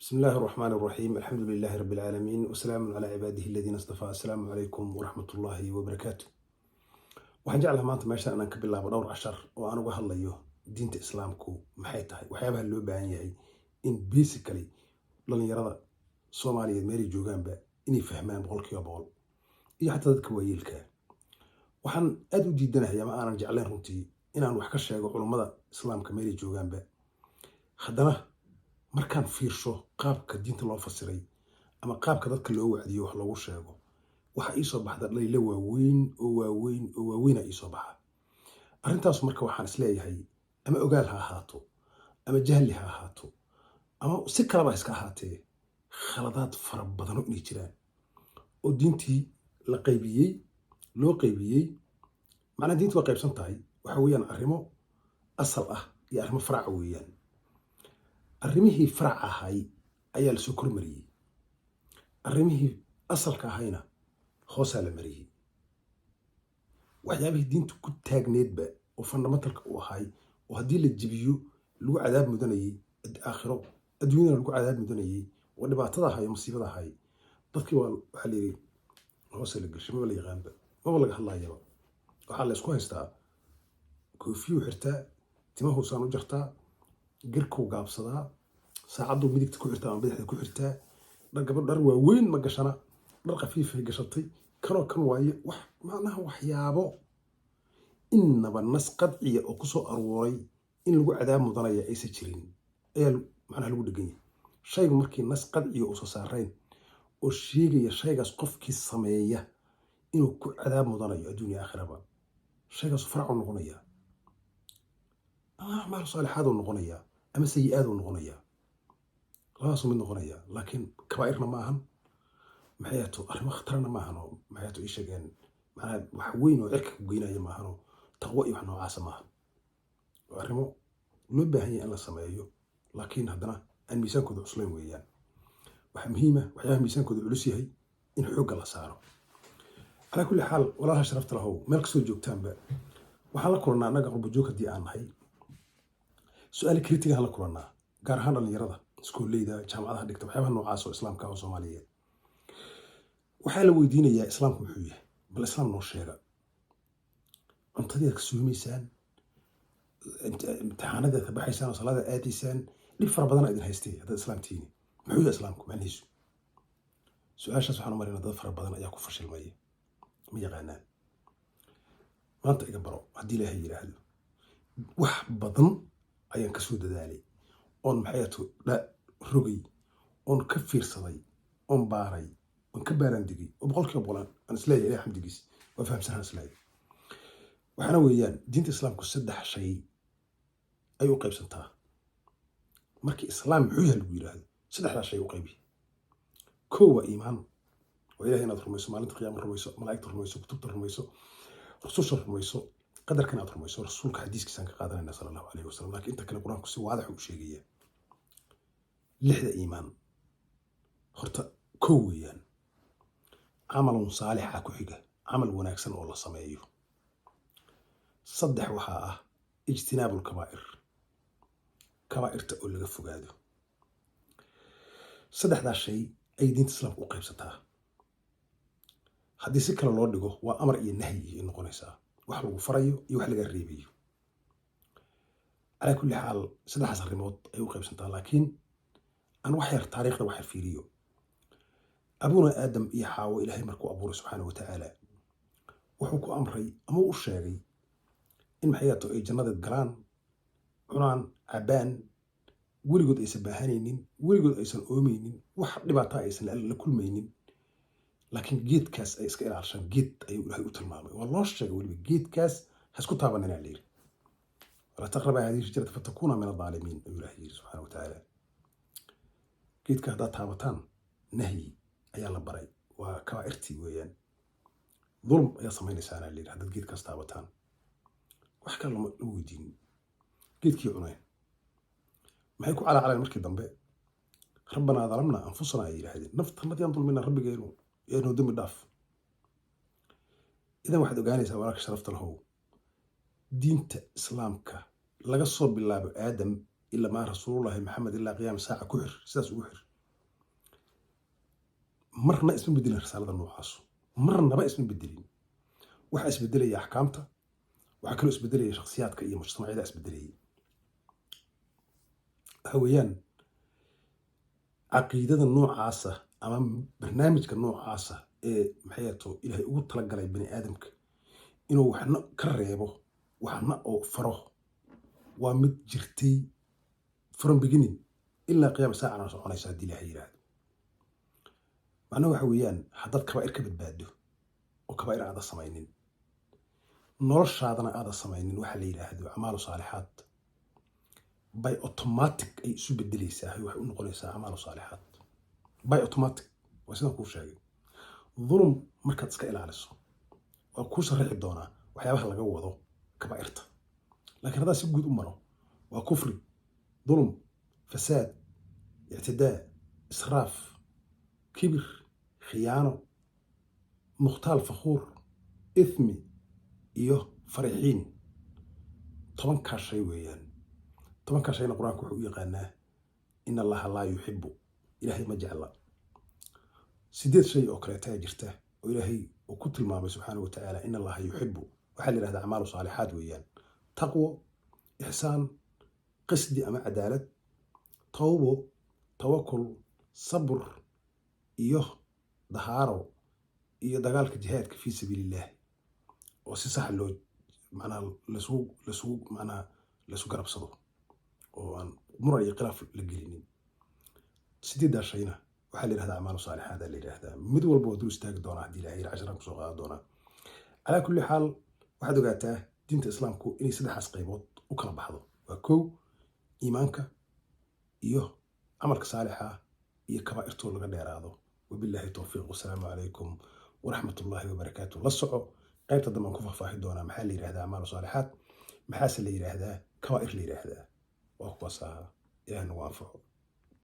بسم الله الرحمن الرحيم الحمد لله رب العالمين وسلام على عباده الذين اصطفى. السلام عليكم ورحمة الله وبركاته. waxaan jeclahay maanta meeshaan inaan ka bilaabo dhowr cashar oo aan uga hadlayo diinta islaamku maxay tahay waxyaabaha loo baahan yahay in basically dhalinyarada Soomaaliyeed meelay joogaanba inay fahmaan boqolkiiba boqol iyo xataa dadka waayeelka waxaan aad u diidanahay ama aanan jeclayn runtii inaan wax ka sheego culimada islaamka meelay joogaanba haddana markaan fiirsho qaabka diinta loo fasiray ama qaabka dadka loo wacdiyo wax loogu sheego waxa ii soo baxda dhaliilo waaweyn ii soo baxa arrintaas marka waxaan isleeyahay ama ogaal ha ahaato ama jahli ha ahaato ama si kalaba iska ahaatee khaladaad fara badan oo inay jiraan oo diintii la qaybiyey loo qaybiyey macnaha diintu waa qaybsan tahay waxa weeyaan arrimo asal ah iyo arrimo farac weeyaan arrimihii farac ahay ayaa la soo kormariyey arrimihii asalka ahayna hoosaa la mariyey waxyaabihii diintu ku taagneedba oo fundamentalka u ahay oo haddii la jibiyo lagu cadaab mudanayay aakhiro adduunyadana lagu cadaab mudanayay oo dhibaatada ahay oo musiibada ahay dadkii waxaa la yidhi hoose la gashay maba la yaqaanba maba laga hadlaayaba waxaa la isku haystaa koofiyuu xirtaa timahuusaan u jartaa garkuu gaabsadaa saacaduu midigta ku xirtaa ama bidixda ku xirtaa gabadh dhar waaweyn ma gashana dhar khafiifay gashatay kanoo kan waaye wax macnaha waxyaabo innaba nas qadciya oo ku soo arooray in lagu cadaab mudanaya aysan jirin ayaa macnaha lagu dhegan yahay shaygu markii nas qadciya uusan saarayn oo sheegaya shaygaas qofkii sameeya inuu ku cadaab mudanayo adduunya aakhiraba shaygaas faracu noqonaya acmaal saalixaad uu noqonaya ama sayi-aad uu noqonaya labadaasuu mid noqonaya laakiin kabaa'irna ma ahan maxay ahato arrimo khatarna ma ahan oo maxay ahato ii sheegeen macnaha wax weyn oo cirka ku geynaya ma ahan oo taqwo iyo wax noocaasa ma ahan waa arrimo loo baahan yahay in la sameeyo laakiin haddana aan miisaankooda cuslayn weeyaan waxa muhiima waxyaabaha miisaankooda culus yahay in xoogga la saaro calaa kulli xaal walaalaha sharafta lahow meel kastoo joogtaanba waxaan la kulannaa annaga qurbajoog haddii aan nahay su-aal kritiga la kulannaa gaar ahaan dhalinyarada iskuulleyda jaamacadaha dhigta waxyaabaha noocaas oo islaamka oo Soomaaliyeed waxaa la weydiinayaa islaamku muxuu yahay bal islaam noo sheega cuntadeeda ka suumaysaan imtixaanadeeda ka baxaysaan oo salaada aadaysaan dhib fara badan idin haystay haddaad islaam tihiin muxuu yahay islaamku macnihiisu su-aashaas waxaan u malaynaa dad fara badan ayaa ku fashilmaya ma yaqaanaan maanta iga baro haddii ilaahay yidhaahdo wax badan ayaan ka soo dadaalay oon maxay ahato rogay oon ka fiirsaday oon baaray oon ka baaraandigay oo boqolkiiba boqol aan isleeyahay ilahay xamdigiis waa fahamsanaan isleeyahay waxaana weeyaan diinta islaamku 3 shay ay u qaybsantaa markii islaam muxuu yahay lagu yidhaahdo 3 shay u qaybi kow waa iimaan oo ilaahay inaad rumayso maalinta qiyaama rumayso malaa'igta rumayso kutubta rumayso rususha rumayso qadarkan aad rumayso rasuulka xadiiskiisaan ka qaadanayna sallallahu alayhi wasallam laakiin inta kale quraanku si waadax u sheegaya 6 iimaan horta kow weeyaan camalun saalixa ku xiga camal wanaagsan oo la sameeyo 3 waxaa ah ijtinaabul kabaa'irta oo laga fogaado 3 shay ay diinta islaamku u qaybsataa haddii si kale loo dhigo waa amar iyo nahyi ay noqonaysaa wax lagu farayo iyo wax laga reebayo calaa kulli xaal 3 arrimood ay u qaybsantaa laakiin aan wax yar taariikhda wax yar fiiriyo abuna aadam iyo xaawo ilaahay markuu abuuray subxaanahu watacaala wuxuu ku amray ama u sheegay in maxay ahato ay jannada galaan cunaan cabaan weligood aysan baahanaynin weligood aysan oomaynin wax dhibaataa aysan la kulmaynin laakiin geedkaas ay iska ilaalishaan geed ayuu ilaahay u tilmaamay waa loo sheegay weliba geedkaas ha isku taabanina la yidhi wala taqraba hadihi shajarata fatakuna min adh-dhaalimiin ayuu ilaahay yidhi subxaanahu watacaala geedka haddaad taabataan nahyi ayaa la baray waa kabaa'irtii weeyaan dulm ayaa samaynaysaana la yidhi haddaad geedkaas taabataan wax kale lama weydiinin geedkii cuneen maxay ku calaacaleen markii dambe rabbanaa dalamna anfusana ay yidhaahdeen naftanadii aan dulmina rabbigeenu noo dembi dhaaf idan waxaad ogaanaysaa walaalka sharafta lahow diinta islaamka laga soo bilaabo aadam ilaa maa rasuulullaahi maxamed ilaa qiyaama saaca ku xir sidaas ugu xir marna isma bedelin risaalada noocaas marnaba isma bedelin waxa isbedelaya axkaamta waxa kaloo isbedelaya shakhsiyaadka iyo mujtamacyada isbedelaya waxa weeyaan caqiidada noocaasa ama barnaamijka noocaasa ee maxay ahato ilaahay ugu talagalay bani aadamka inuu waxna ka reebo waxna oo faro waa mid jirtay from beginning ilaa qiyaam saacana soconaysa haddii ilaahay yiraahdo macnaha waxa weeyaan haddaad kabaa'ir ka badbaado oo kabaa'ir aada samaynin noloshaadana aada samaynin waxa la yidhaahdo acmaalu saalixaad by automatic ay isu bedelaysaa waxay u noqonaysaa acmaalu saalixaad by automatic waa sidaan kuu sheegay dhulum markaad iska ilaaliso waa kuu sharaxi doonaa waxyaabaha laga wado kabaa'irta laakiin haddaa si guud u maro waa kufri dhulum fasaad ictidaa israaf kibir khiyaano mukhtaal fakhuur ithmi iyo farixiin 10 shay weeyaan 10 shayna quraanku wuxuu u yaqaanaa in allaha laa yuhibbu ilaahay ma jecla 8 shay oo kale taa jirta oo ilaahay uu ku tilmaamay subxaanahu wa ta'aala in allaha yuhibbu waxa la yiraahdaa acmaalu saalixaad weeyaan taqwo ihsaan qisdi ama cadaalad tawbo tawakkul sabr iyo dahaaro iyo dagaalka jihaadka fi sabiilillah oo si sax loo macnaa lasu garabsado oo aan muran iyo khilaaf la gelinin 8 shayna waxa la yiraahdaa acmaalu saalixaad la yiraahdaa mid walba oo dul istaagi doona haddii ilaahay casharaan kusoo qaadan doona ala kulli xaal waxaad ogaataa diinta islaamku inay 3 qaybood u kala baxdo waa kow iimaanka iyo amalka saalixa iyo kabaa'irtoo laga dheeraado wabillahi tawfiiq wassalaamu calaykum waraxmatullaahi wabarakaatuh la soco qaybta dambe aan ku faahfaahin doonaa maxaa la yiraahdaa acmaalu saalixaad maxaase la yiraahdaa kabaa'ir la yiraahdaa waa kuwaas ilaahay nagu anfaco